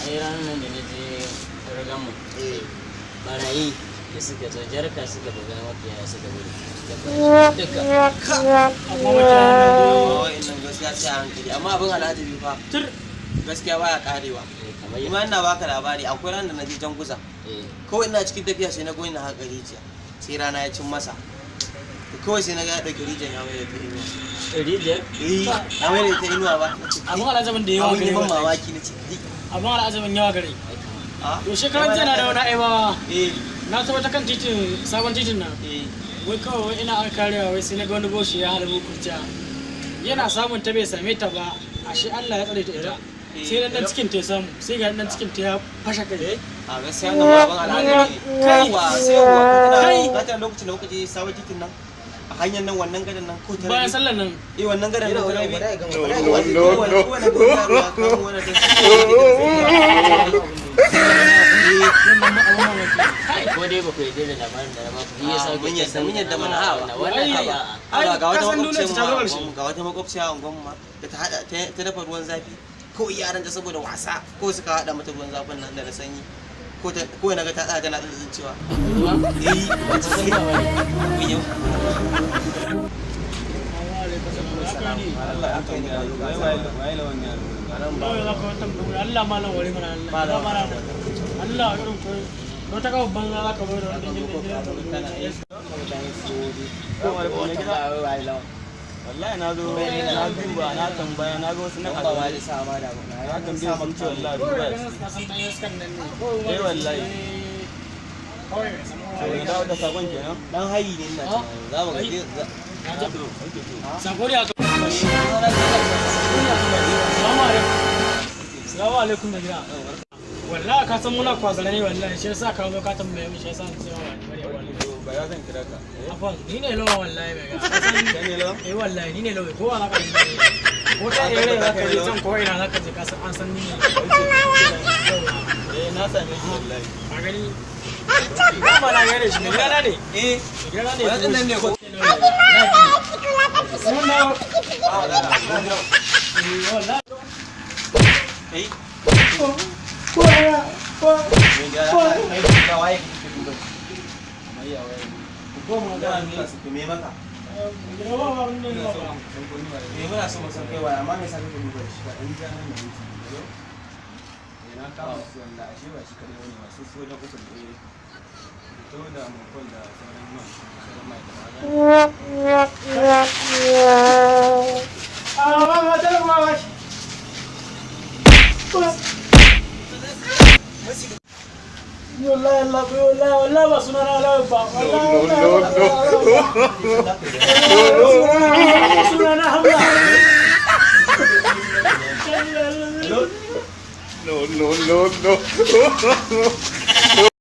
ai ranar nan da na je ragamu barayi da suka zo jarka suka buga mafiya suka gudu duka amma wa'annan gaskiya sai a hankali amma abin al'ajabi fa gaskiya baya karewa. Kuma ina baka labari akwai ran da na je Janguza kawai ina cikin tafiya sai na goyi na haka rijiya sai rana ya cin masa kawai sai na ga ya ɗauki rijiyar ya mai da ta inuwa. Rijiyar? Ya mai da ta inuwa ba. Abin al'ajamin da yawa gare ban mamaki na ce abin al'ajamin yawa gare to shekaran jiya na da wani aibawa na taɓa ta kan titin sabon titin nan wai kawai ina an karewa wai sai na ga wani boshi ya halbu kurciya yana samun ta bai same ta ba ashe Allah ya tsare ta ita sai dan cikin ta samu sai ga dan cikin ta ya fasha kai a gaskiya nan babban al'amari kai wa sai wa kai ka lokacin da kuka je sabon titin nan a hanyar nan wannan gadan nan ko ta bayan sallar nan wannan gadan nan ko rabi ko dai ba ku yi da labarin da ba ku yi sa mun yadda mana a ga wata makwabciya a unguwan ma da ta hada ta dafa ruwan zafi ko yaran ta saboda wasa ko suka hada mata ruwan zafin nan da sanyi ko na ga ta tsaya tana tsantsin cewa ba ta san ba ne yau Allah malam wari mana Allah irin ko wata kawo banza za ka bayar da wallahi na zo na duba na tambaya na ga wasu na alwa da sama da na tambaya sun ce wallahi duba wallahi sai dawo da sakon kenan dan hayi ne ina za mu ga sako ne aka Assalamu alaikum da gida wallahi ka san muna kwazare ne wallahi shi yasa ka zo ka tambaye mu shi yasa ni sai wallahi ba ya zan kira ka afan ni ne lawa wallahi mai ga san ne lawa wallahi ni ne lawa ko za ka ko ta ire za ka je can ko ina za ka je ka san an san ni ne na same shi wallahi a gani ba na gare shi ne gana ne gana ne wannan ne ko no